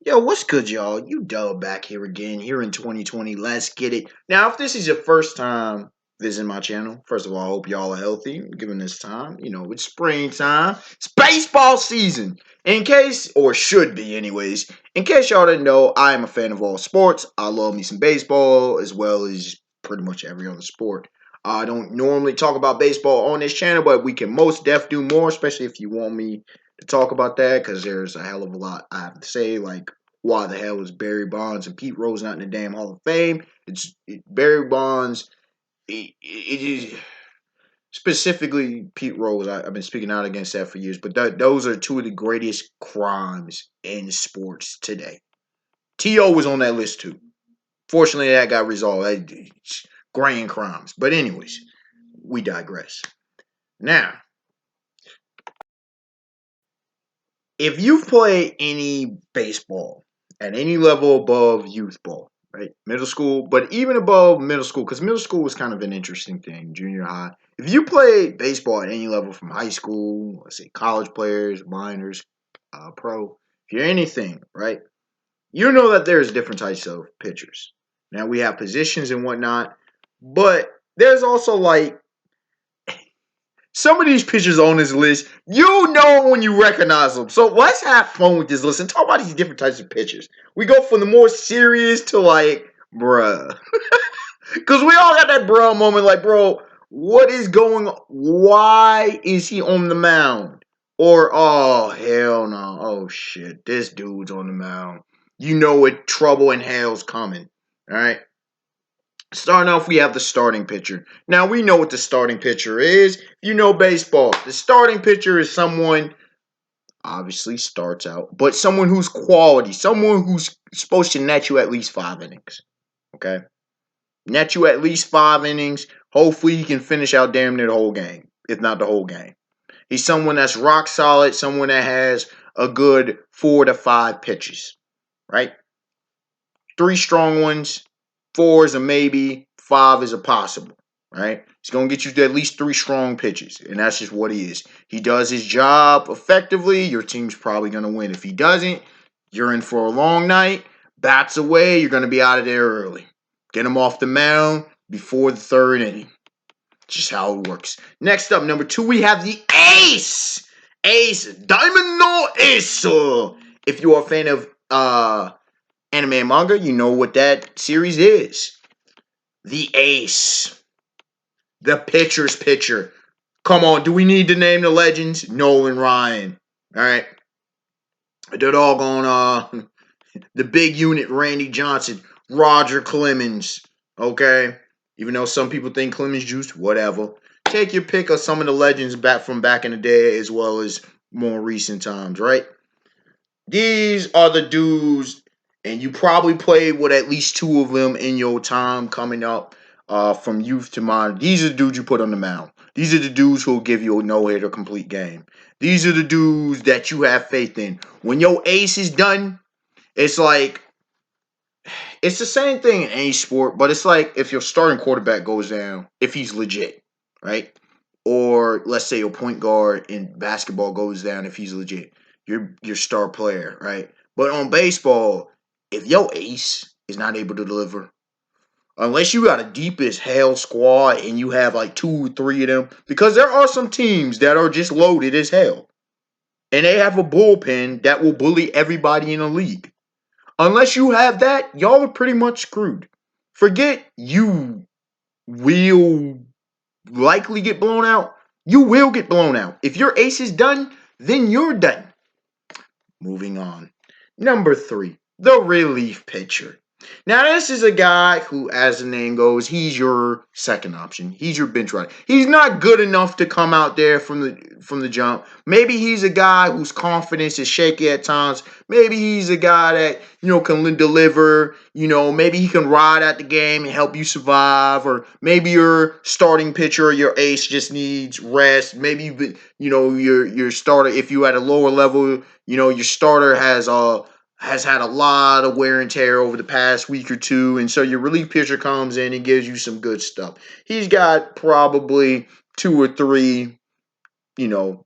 Yo, what's good, y'all? You Dub back here again, here in 2020. Let's get it. Now, if this is your first time visiting my channel, first of all, I hope y'all are healthy, given this time. It's springtime, it's baseball season. In case, or should be, anyways, in case y'all didn't know, I am a fan of all sports. I love me some baseball as well as pretty much every other sport. I don't normally talk about baseball on this channel, but we can most def do more, especially if you want me to talk about that, because there's a hell of a lot I have to say, like why the hell is Barry Bonds and Pete Rose not in the damn Hall of Fame? Barry Bonds. It is specifically Pete Rose. I've been speaking out against that for years, but those are two of the greatest crimes in sports today. T.O. was on that list too. Fortunately, that got resolved. Grand crimes. But anyways, we digress. Now, if you've played any baseball at any level above youth ball, right, middle school, but even above middle school, because middle school was kind of an interesting thing, junior high. If you played baseball at any level from high school, let's say college players, minors, pro, if you're anything, right, you know that there's different types of pitchers. Now we have positions and whatnot, but there's also like some of these pitchers on this list, you know when you recognize them. So let's have fun with this list and talk about these different types of pitchers. We go from the more serious to like, bruh. Because we all got that bruh moment like, bro, what is going on? Why is he on the mound? Or, oh, hell no. Oh, shit. This dude's on the mound. You know what trouble and hell's coming. All right. Starting off, we have the starting pitcher. Now, we know what the starting pitcher is. You know baseball. The starting pitcher is someone, obviously starts out, but someone who's quality, someone who's supposed to net you at least 5 innings. Okay? Net you at least 5 innings. Hopefully, he can finish out damn near the whole game, if not the whole game. He's someone that's rock solid, someone that has a good 4 to 5 pitches, right? 3 strong ones, 4 is a maybe, 5 is a possible, right? He's going to get you to at least 3 strong pitches, and that's just what he is. He does his job effectively, your team's probably going to win. If he doesn't, you're in for a long night. Bats away, you're going to be out of there early. Get him off the mound before the third inning. Just how it works. Next up, number 2, we have the ace. Ace, Diamond no Ace. If you are a fan of anime and manga, you know what that series is. The ace. The pitcher's pitcher. Come on, do we need to name the legends? Nolan Ryan. Alright. The doggone the big unit, Randy Johnson, Roger Clemens. Okay. Even though some people think Clemens juice, whatever. Take your pick of some of the legends back from back in the day as well as more recent times, right? These are the dudes, and you probably played with at least 2 of them in your time coming up from youth to modern. These are the dudes you put on the mound. These are the dudes who will give you a no-hitter complete game. These are the dudes that you have faith in. When your ace is done, it's like, it's the same thing in any sport, but it's like if your starting quarterback goes down, if he's legit, right? Or let's say your point guard in basketball goes down if he's legit. Your star player, right? But on baseball, if your ace is not able to deliver, unless you got a deep as hell squad and you have like 2 or 3 of them, because there are some teams that are just loaded as hell. And they have a bullpen that will bully everybody in the league. Unless you have that, y'all are pretty much screwed. Forget you will likely get blown out. You will get blown out. If your ace is done, then you're done. Moving on. Number 3, the relief pitcher. Now, this is a guy who, as the name goes, he's your second option. He's your bench rider. He's not good enough to come out there from the jump. Maybe he's a guy whose confidence is shaky at times. Maybe he's a guy that, can deliver. Maybe he can ride out the game and help you survive. Or maybe your starting pitcher, your ace, just needs rest. Maybe your starter, if you at a lower level, your starter has had a lot of wear and tear over the past week or two, and so your relief pitcher comes in and gives you some good stuff. He's got probably 2 or 3,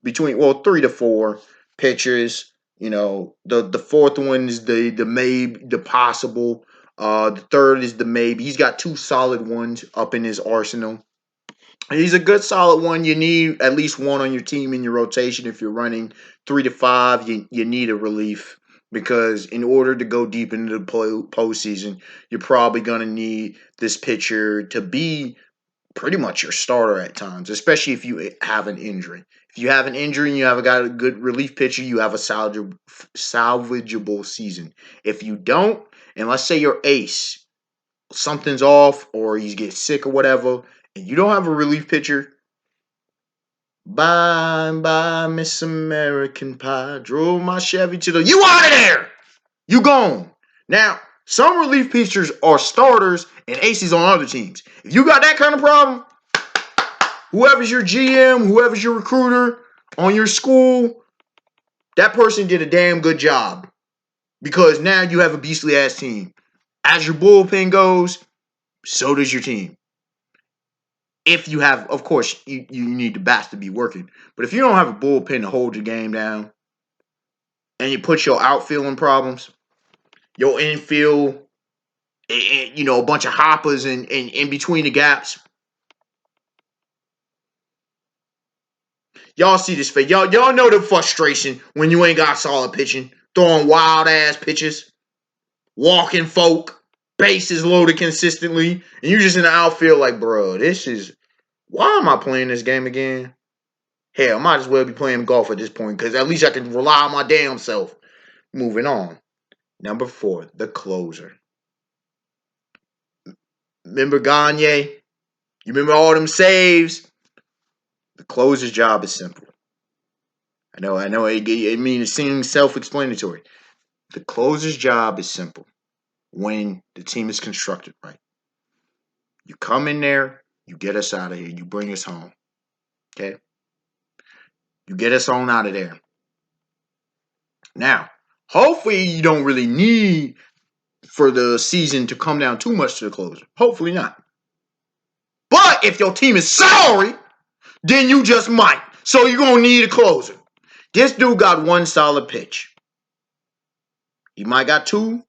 between 3 to 4 pitchers, The fourth one is the maybe, the possible. The third is the maybe. He's got two solid ones up in his arsenal. He's a good solid one. You need at least one on your team in your rotation. If you're running 3 to 5, you need a relief because in order to go deep into the postseason, you're probably going to need this pitcher to be pretty much your starter at times, especially if you have an injury. If you have an injury and you have got a good relief pitcher, you have a salvageable season. If you don't, and let's say your ace, something's off or you get sick or whatever, and you don't have a relief pitcher, bye bye, Miss American Pie. Drove my Chevy to the. You out of there! You gone. Now, some relief pitchers are starters and aces on other teams. If you got that kind of problem, whoever's your GM, whoever's your recruiter on your school, that person did a damn good job. Because now you have a beastly ass team. As your bullpen goes, so does your team. If you have, of course, you need the bats to be working. But if you don't have a bullpen to hold your game down, and you put your outfield in problems, your infield, and, a bunch of hoppers in between the gaps. Y'all see this face. Y'all know the frustration when you ain't got solid pitching, throwing wild ass pitches, walking folk, bases loaded consistently, and you just in the outfield like, bro, why am I playing this game again? Hell, I might as well be playing golf at this point because at least I can rely on my damn self. Moving on. Number 4, the closer. Remember Gagne? You remember all them saves? The closer's job is simple. I know. It seems self-explanatory. The closer's job is simple when the team is constructed right. You come in there, you get us out of here, you bring us home. Okay? You get us on out of there. Now, hopefully you don't really need for the season to come down too much to the closer. Hopefully not. But if your team is sorry, then you just might. So you're going to need a closer. This dude got one solid pitch. He might got 2,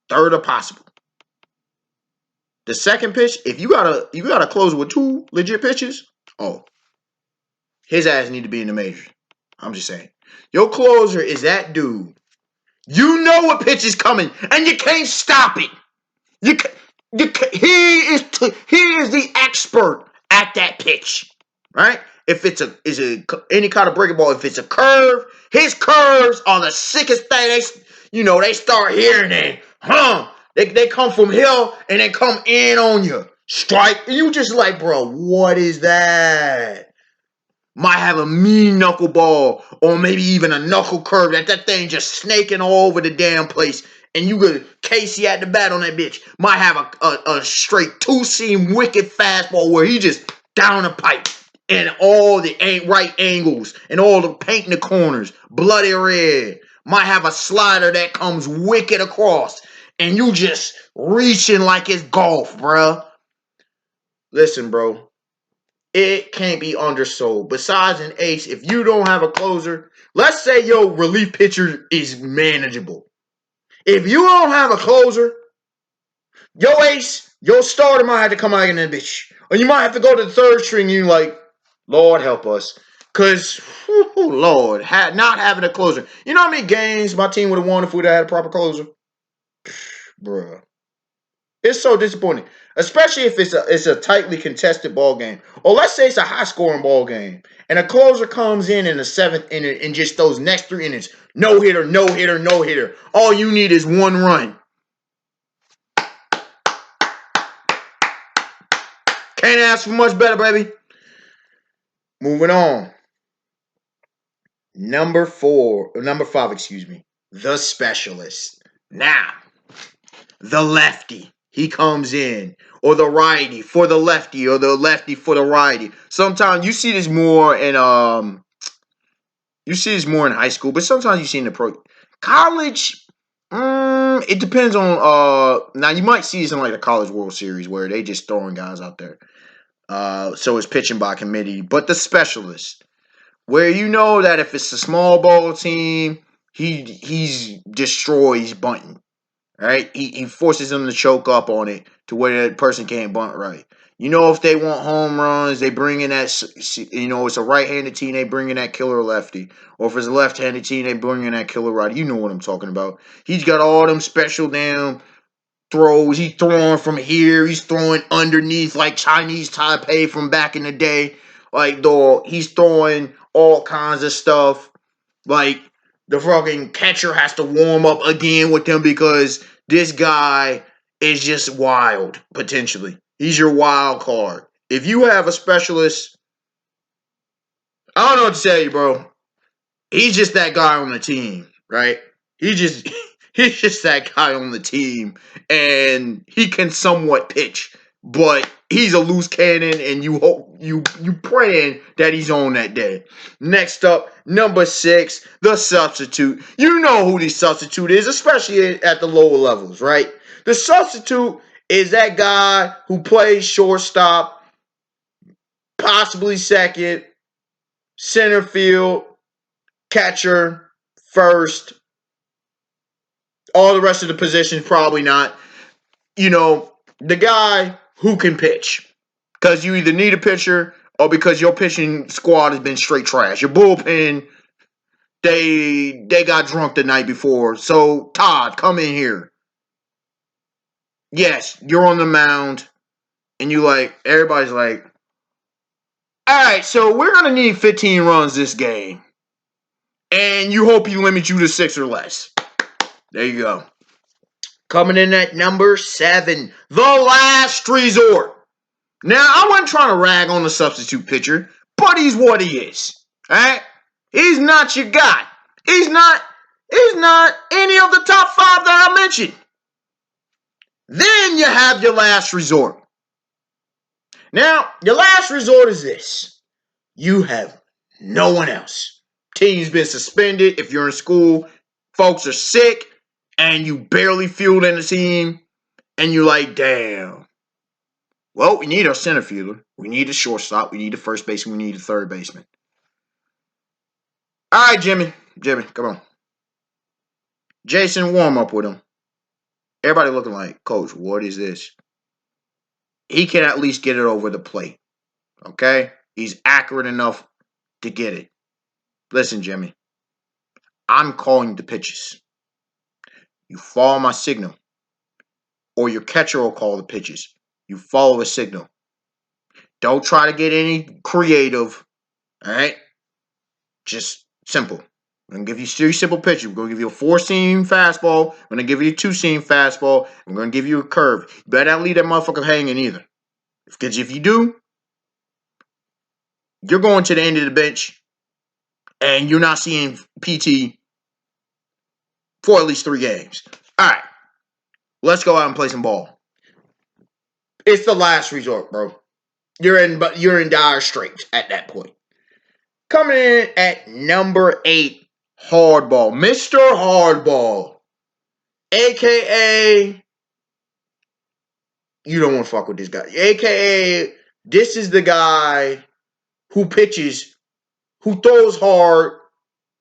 third are possible. The second pitch, if you got a closer with 2 legit pitches, his ass need to be in the majors. I'm just saying. Your closer is that dude. You know what pitch is coming, and you can't stop it. He is the expert at that pitch, right? If it's any kind of breaking ball, if it's a curve, his curves are the sickest thing. They start hearing it, They come from here and they come in on you, strike, and you just like, bro, what is that? Might have a mean knuckleball or maybe even a knuckle curve that thing just snaking all over the damn place. And you could Casey at the bat on that bitch. Might have a straight 2-seam wicked fastball where he just down the pipe and all the right angles and all the paint in the corners, bloody red. Might have a slider that comes wicked across and you just reaching like it's golf, bruh. Listen, bro. It can't be undersold. Besides an ace, if you don't have a closer, let's say your relief pitcher is manageable. If you don't have a closer, your ace, your starter might have to come out in that bitch. Or you might have to go to the third string and you like, Lord help us. Because, Lord, not having a closer. You know how many games my team would have won if we'd have had a proper closer? Bruh. It's so disappointing, especially if it's a tightly contested ball game, or let's say it's a high scoring ball game, and a closer comes in the 7th inning and just those next 3 innings, no hitter, no hitter, no hitter. All you need is 1 run. Can't ask for much better, baby. Moving on. Number 5, excuse me. The specialist. Now, the lefty. He comes in, or the righty for the lefty, or the lefty for the righty. Sometimes you see this more in high school, but sometimes you see in the pro college. It depends on now you might see this in like the College World Series where they just throwing guys out there. So it's pitching by committee, but the specialist, where you know that if it's a small ball team He destroys bunting. Right? He forces them to choke up on it to where that person can't bunt right. You know, if they want home runs, they bring in that. It's a right-handed team, they bring in that killer lefty, or if it's a left-handed team, they bring in that killer righty. You know what I'm talking about. He's got all them special damn throws. He's throwing from here. He's throwing underneath like Chinese Taipei from back in the day. Like, dog, he's throwing all kinds of stuff. Like, the fucking catcher has to warm up again with him because this guy is just wild, potentially. He's your wild card. If you have a specialist, I don't know what to tell you, bro. He's just that guy on the team, right? He just he's just that guy on the team, and he can somewhat pitch, but he's a loose cannon, and you hope you praying that he's on that day. Next up, number 6, the substitute. You know who the substitute is, especially at the lower levels, right? The substitute is that guy who plays shortstop, possibly second, center field, catcher, first, all the rest of the positions, probably not. The guy who can pitch. Because you either need a pitcher or because your pitching squad has been straight trash. Your bullpen, they got drunk the night before. So, Todd, come in here. Yes, you're on the mound. And everybody's like, all right, so we're going to need 15 runs this game. And you hope he limits you to 6 or less. There you go. Coming in at number 7, the last resort. Now, I wasn't trying to rag on the substitute pitcher, but he's what he is. Alright? He's not your guy. He's not any of the top 5 that I mentioned. Then you have your last resort. Now, your last resort is this. You have no one else. Team's been suspended. If you're in school, folks are sick, and you barely fielding the team, and you're like, damn. Well, we need our center fielder. We need a shortstop. We need a first baseman. We need a third baseman. All right, Jimmy. Jimmy, come on. Jason, warm up with him. Everybody looking like, Coach, what is this? He can at least get it over the plate. Okay? He's accurate enough to get it. Listen, Jimmy. I'm calling the pitches. You follow my signal. Or your catcher will call the pitches. You follow the signal. Don't try to get any creative. All right? Just simple. I'm going to give you 3 simple pitches. We're going to give you a 4-seam fastball. I'm going to give you a 2-seam fastball. I'm going to give you a curve. You better not leave that motherfucker hanging either. Because if you do, you're going to the end of the bench and you're not seeing PT for at least 3 games. All right. Let's go out and play some ball. It's the last resort, bro. You're in dire straits at that point. Coming in at number 8, Hardball. Mr. Hardball. AKA, you don't want to fuck with this guy. AKA, this is the guy who pitches, who throws hard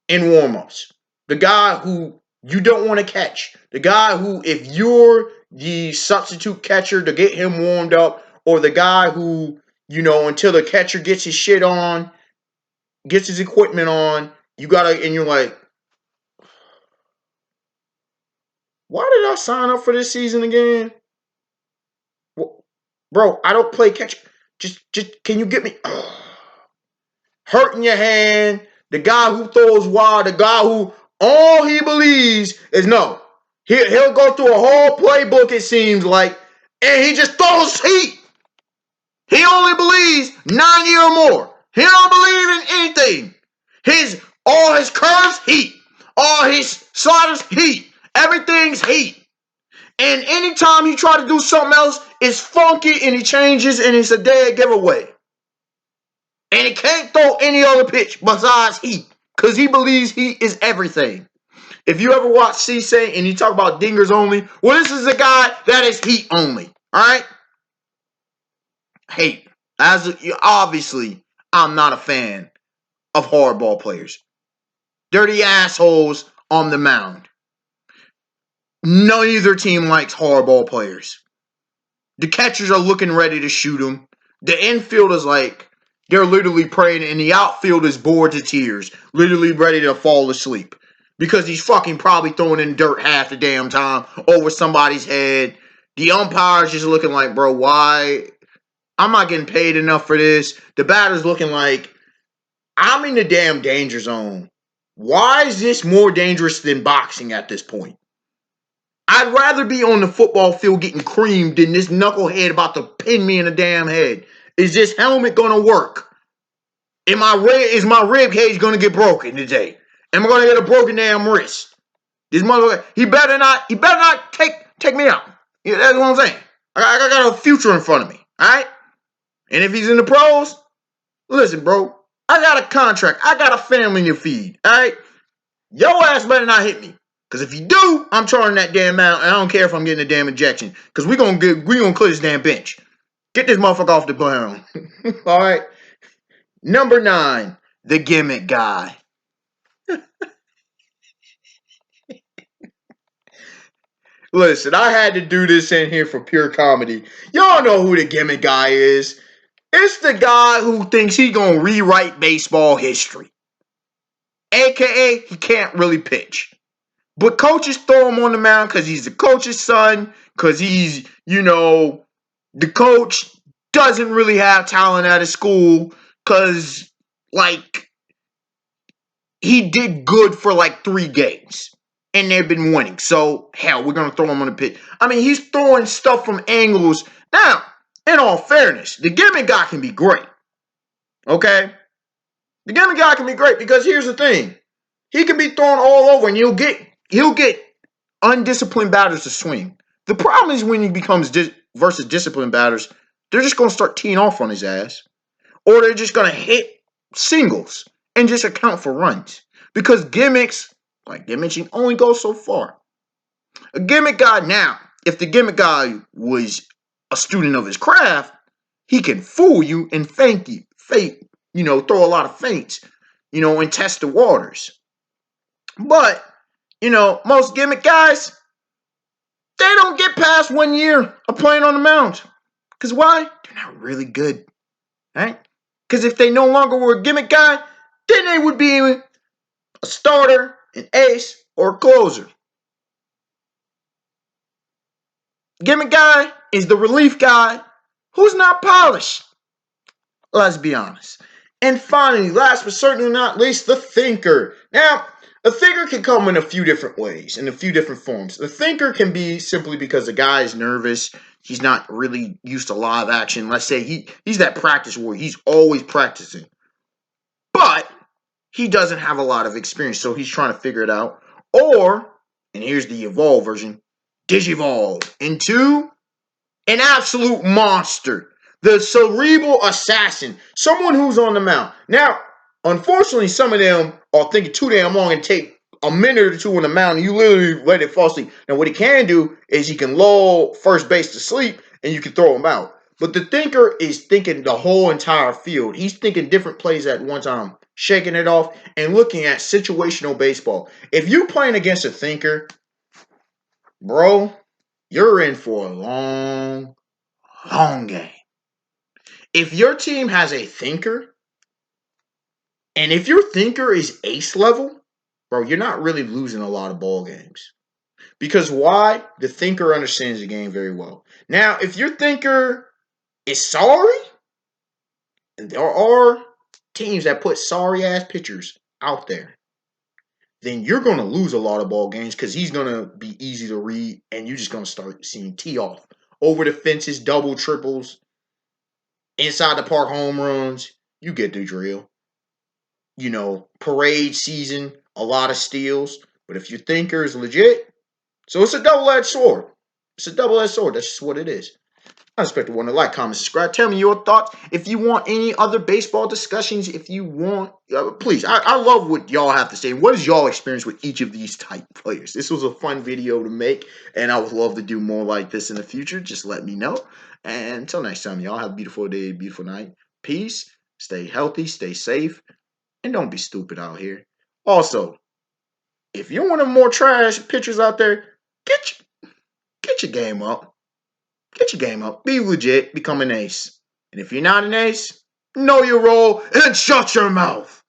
in warm-ups. The guy who you don't want to catch. The guy who, if you're the substitute catcher to get him warmed up, or the guy who, until the catcher gets his shit on, gets his equipment on, and you're like, why did I sign up for this season again? Bro, I don't play catch. Just can you get me? Hurting your hand. The guy who throws wild. The guy who all he believes is no. He'll go through a whole playbook, it seems like, and he just throws heat. He only believes 90 or more. He don't believe in anything. All his curves, heat. All his sliders, heat. Everything's heat. And anytime he try to do something else, it's funky and he changes and it's a dead giveaway. And he can't throw any other pitch besides heat. Because he believes heat is everything. If you ever watch C-Saint and you talk about dingers only, well, this is a guy that is heat only. Alright? Hate. Obviously, I'm not a fan of hardball players. Dirty assholes on the mound. Neither team likes hardball players. The catchers are looking ready to shoot them. The infield is like, they're literally praying, and the outfield is bored to tears, literally ready to fall asleep. Because he's fucking probably throwing in dirt half the damn time over somebody's head. The umpire's just looking like, bro, why? I'm not getting paid enough for this. The batter's looking like, I'm in the damn danger zone. Why is this more dangerous than boxing at this point? I'd rather be on the football field getting creamed than this knucklehead about to pin me in the damn head. Is this helmet gonna work? Is my rib cage gonna get broken today? Am I gonna get a broken damn wrist? This motherfucker, he better not take me out. Yeah, that's what I'm saying. I got a future in front of me. Alright? And if he's in the pros, listen, bro, I got a contract. I got a family to feed. Alright? Your ass better not hit me. Because if you do, I'm charging that damn amount, and I don't care if I'm getting a damn injection. Because we gonna clear this damn bench. Get this motherfucker off the ground. Alright? Number 9, the gimmick guy. Listen, I had to do this in here for pure comedy. Y'all know who the gimmick guy is. It's the guy who thinks he gonna rewrite baseball history. AKA, he can't really pitch. But coaches throw him on the mound because he's the coach's son, because he's, the coach doesn't really have talent at his school, because, he did good for, 3 games, and they've been winning. So, hell, we're going to throw him on the pitch. I mean, he's throwing stuff from angles. Now, in all fairness, the gimmick guy can be great, okay? The gimmick guy can be great because here's the thing. He can be thrown all over, and he'll get undisciplined batters to swing. The problem is when he becomes versus disciplined batters, they're just going to start teeing off on his ass. Or they're just going to hit singles and just account for runs. Because gimmicks, like they mentioned, only go so far. A gimmick guy now, if the gimmick guy was a student of his craft, he can fool you and throw a lot of feints, and test the waters. But, most gimmick guys, they don't get past 1 year of playing on the mound. Because why? They're not really good. Right? Because if they no longer were a gimmick guy, then they would be a starter, an ace, or a closer. Gimmick guy is the relief guy who's not polished. Let's be honest. And finally, last but certainly not least, the thinker. Now, a thinker can come in a few different ways, in a few different forms. The thinker can be simply because the guy is nervous. He's not really used to live action. Let's say he's that practice warrior. He's always practicing. But he doesn't have a lot of experience, so he's trying to figure it out. Or, and here's the evolve version, digivolve into an absolute monster. The cerebral assassin. Someone who's on the mound. Now, unfortunately, some of them are thinking too damn long and take a minute or two on the mound, and you literally let it fall asleep. Now, what he can do is he can lull first base to sleep, and you can throw him out. But the thinker is thinking the whole entire field. He's thinking different plays at one time, shaking it off, and looking at situational baseball. If you're playing against a thinker, bro, you're in for a long game. If your team has a thinker, and if your thinker is ace level, bro, you're not really losing a lot of ball games. Because why? The thinker understands the game very well. Now, if your thinker is sorry, and there are teams that put sorry ass pitchers out there, then you're going to lose a lot of ball games because he's going to be easy to read, and you're just going to start seeing tee off over the fences, double triples, inside the park home runs. You get the drill. Parade season, a lot of steals. But if your thinker is legit, so it's a double-edged sword. It's a double-edged sword. That's just what it is. I expect everyone to like, comment, subscribe. Tell me your thoughts. If you want any other baseball discussions, if you want, please. I love what y'all have to say. What is y'all experience with each of these type players? This was a fun video to make, and I would love to do more like this in the future. Just let me know. And until next time, y'all have a beautiful day, beautiful night. Peace. Stay healthy, stay safe, and don't be stupid out here. Also, if you're one of the more trash pitchers out there, get get your game up. Get your game up. Be legit. Become an ace. And if you're not an ace, know your role and shut your mouth.